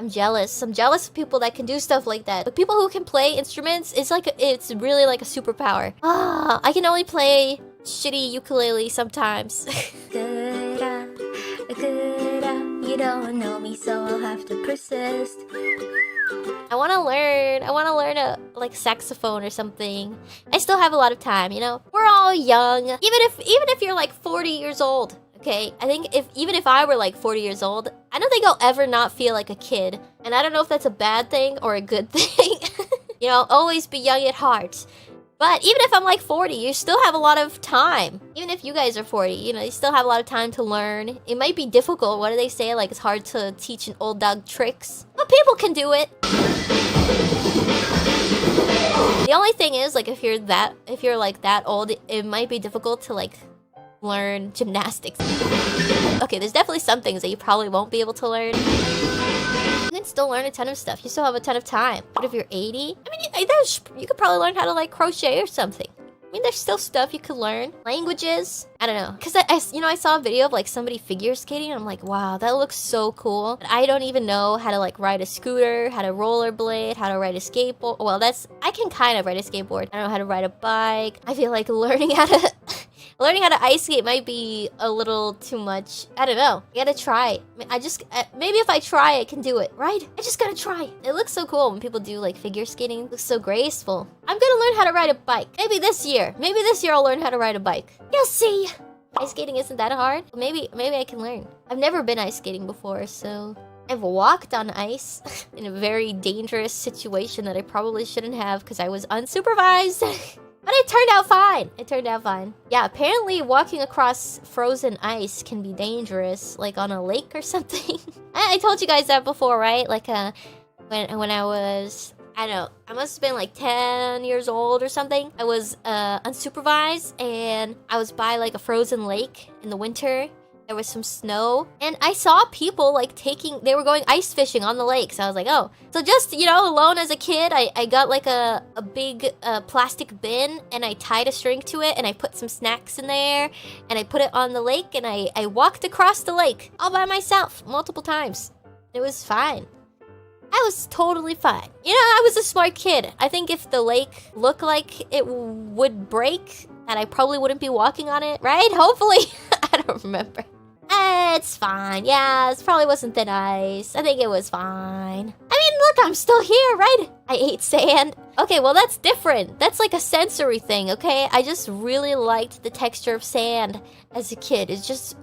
I'm jealous. I'm jealous of people that can do stuff like that. But people who can play instruments, it's really like a superpower. I can only play shitty ukulele sometimes. Gura, Gura, you don't know me, so I'll have to persist. I want to learn a like saxophone or something. I still have a lot of time, you know. We're all young. Even if you're like 40 years old, okay? I think even if I were like 40 years old, I don't think I'll ever not feel like a kid. And I don't know if that's a bad thing or a good thing. You know, always be young at heart. But even if I'm like 40, you still have a lot of time. Even if you guys are 40, you know, you still have a lot of time to learn. It might be difficult. What do they say? Like, it's hard to teach an old dog tricks. But people can do it. The only thing is, like, if you're like that old, it might be difficult to like learn gymnastics. Okay, there's definitely some things that you probably won't be able to learn. You can still learn a ton of stuff. You still have a ton of time. But if you're 80, I mean, you could probably learn how to like crochet or something. I mean, there's still stuff you could learn. Languages, I don't know. Cause I saw a video of like somebody figure skating and I'm like, wow, that looks so cool. But I don't even know how to like ride a scooter, how to rollerblade, how to ride a skateboard. Well, I can kind of ride a skateboard. I don't know how to ride a bike. I feel like learning how to ice skate might be a little too much. I don't know. I gotta try. Maybe if I try, I can do it, right? I just gotta try. It looks so cool when people do like figure skating. It looks so graceful. I'm gonna learn how to ride a bike. Maybe this year I'll learn how to ride a bike. You'll see. Ice skating isn't that hard. Maybe I can learn. I've never been ice skating before, so I've walked on ice in a very dangerous situation that I probably shouldn't have because I was unsupervised. But it turned out fine. It turned out fine. Yeah, apparently walking across frozen ice can be dangerous, like on a lake or something. I told you guys that before, right? Like when I was, I don't know, I must have been like 10 years old or something. I was unsupervised and I was by like a frozen lake in the winter. There was some snow and I saw people like they were going ice fishing on the lake. So I was like, oh, so just, you know, alone as a kid, I got like a big plastic bin and I tied a string to it and I put some snacks in there and I put it on the lake and I walked across the lake all by myself multiple times. It was fine. I was totally fine. You know, I was a smart kid. I think if the lake looked like it would break, that I probably wouldn't be walking on it, right? Hopefully. I don't remember. It's fine. Yeah, it probably wasn't thin ice. I think it was fine. I mean, look, I'm still here, right? I ate sand. Okay, well, that's different. That's like a sensory thing, okay? I just really liked the texture of sand as a kid. It's just,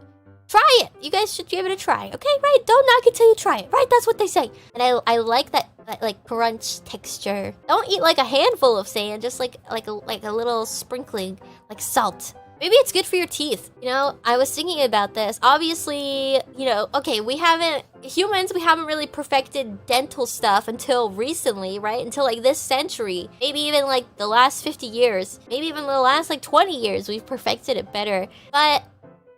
try it. You guys should give it a try, okay? Right? Don't knock it till you try it, right? That's what they say. And I like that like crunch texture. Don't eat like a handful of sand, just like a little sprinkling, like salt. Maybe it's good for your teeth. You know, I was thinking about this. Obviously, you know, okay, humans, we haven't really perfected dental stuff until recently, right? Until like this century. Maybe even like the last 50 years. Maybe even the last like 20 years, we've perfected it better. But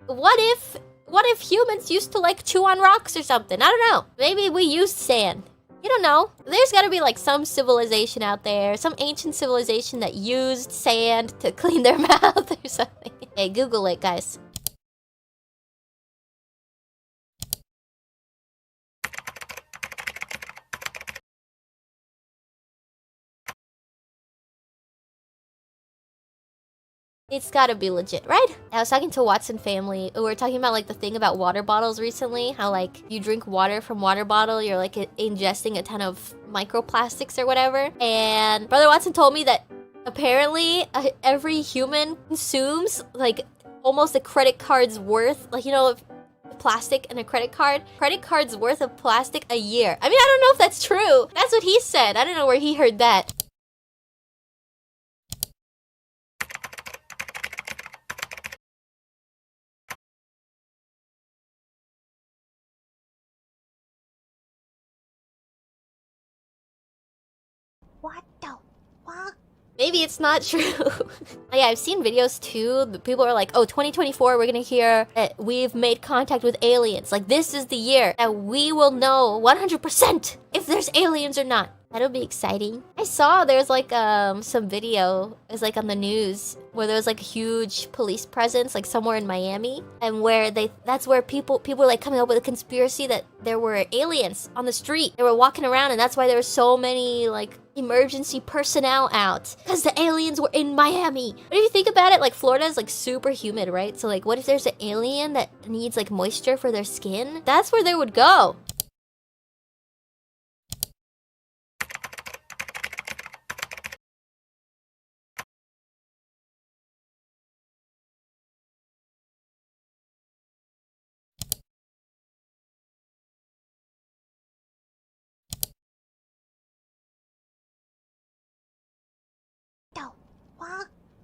what if humans used to like chew on rocks or something? I don't know. Maybe we used sand. You don't know. There's gotta be like some civilization out there, some ancient civilization that used sand to clean their mouth or something. Hey, Google it, guys. It's gotta be legit, right? I was talking to Watson family. We were talking about like the thing about water bottles recently. How like you drink water from water bottle, you're like ingesting a ton of microplastics or whatever. And Brother Watson told me that apparently every human consumes like almost a credit card's worth. Like, you know, plastic and a credit card's worth of plastic a year. I mean, I don't know if that's true. That's what he said. I don't know where he heard that. What the fuck? Maybe it's not true. Yeah, I've seen videos too. The people are like, oh, 2024, we're gonna hear that we've made contact with aliens. Like, this is the year that we will know 100% if there's aliens or not. That'll be exciting. I saw there's like some video, it's like on the news, where there was like a huge police presence like somewhere in Miami, and where that's where people were like coming up with a conspiracy that there were aliens on the street. They were walking around, and that's why there were so many like emergency personnel out, because the aliens were in Miami. But if you think about it, like Florida is like super humid, right? So like what if there's an alien that needs like moisture for their skin? That's where they would go.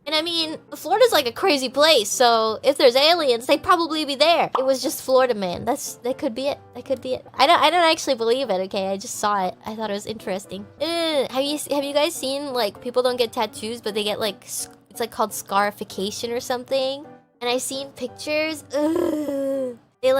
And I mean, Florida's like a crazy place, so if there's aliens, they'd probably be there. It was just Florida, man. That could be it. That could be it. I don't actually believe it, okay? I just saw it. I thought it was interesting. Have you guys seen, like, people don't get tattoos, but they get, like, it's, like, called scarification or something? And I've seen pictures. They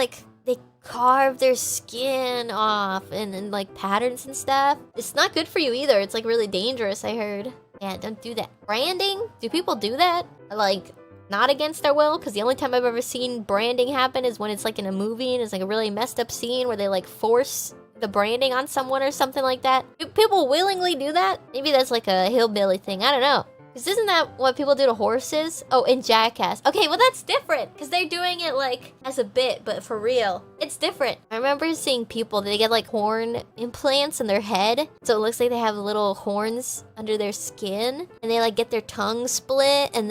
carve their skin off and like, patterns and stuff. It's not good for you either. It's, like, really dangerous, I heard. Yeah, don't do that. Branding? Do people do that? Like, not against their will? Because the only time I've ever seen branding happen is when it's like in a movie and it's like a really messed up scene where they like force the branding on someone or something like that. Do people willingly do that? Maybe that's like a hillbilly thing. I don't know. Because isn't that what people do to horses? Oh, in Jackass. Okay, well that's different. Because they're doing it like as a bit, but for real. It's different. I remember seeing people, they get like horn implants in their head. So it looks like they have little horns under their skin. And they like get their tongue split. And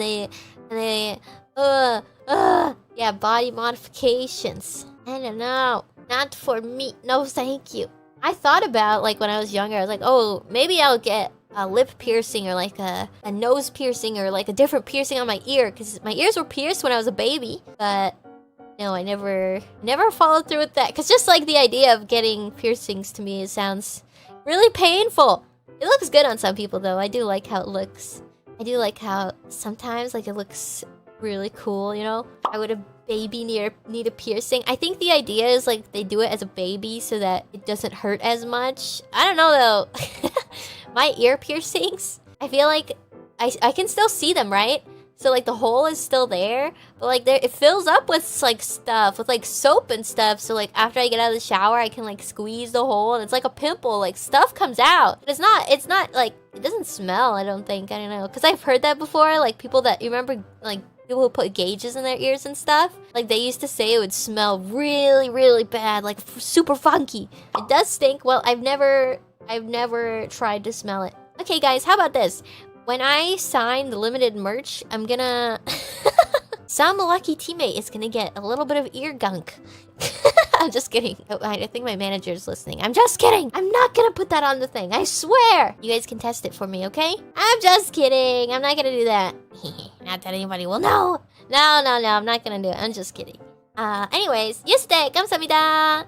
yeah, body modifications. I don't know. Not for me. No, thank you. I thought about, like, when I was younger, I was like, oh, maybe I'll get a lip piercing or like a nose piercing or like a different piercing on my ear, because my ears were pierced when I was a baby. But no, I never followed through with that, because just like the idea of getting piercings to me, it sounds really painful. It looks good on some people though. I do like how it looks. I do like how sometimes like it looks really cool, you know? Why would a baby need a piercing? I think the idea is like they do it as a baby so that it doesn't hurt as much. I don't know though. My ear piercings, I feel like I can still see them, right? So like the hole is still there, but like it fills up with like stuff, with like soap and stuff. So like after I get out of the shower, I can like squeeze the hole and it's like a pimple, like stuff comes out. But it's not like, it doesn't smell, I don't think. I don't know, because I've heard that before. Like people that, you remember like people who put gauges in their ears and stuff, like they used to say it would smell really, really bad, like super funky. It does stink. Well, I've never tried to smell it. Okay guys, how about this? When I sign the limited merch, I'm gonna... some lucky teammate is gonna get a little bit of ear gunk. I'm just kidding. Oh, I think my manager's listening. I'm just kidding. I'm not gonna put that on the thing. I swear. You guys can test it for me, okay? I'm just kidding. I'm not gonna do that. Not that anybody will know. No. I'm not gonna do it. I'm just kidding. Anyways, yuste! 감사합니다!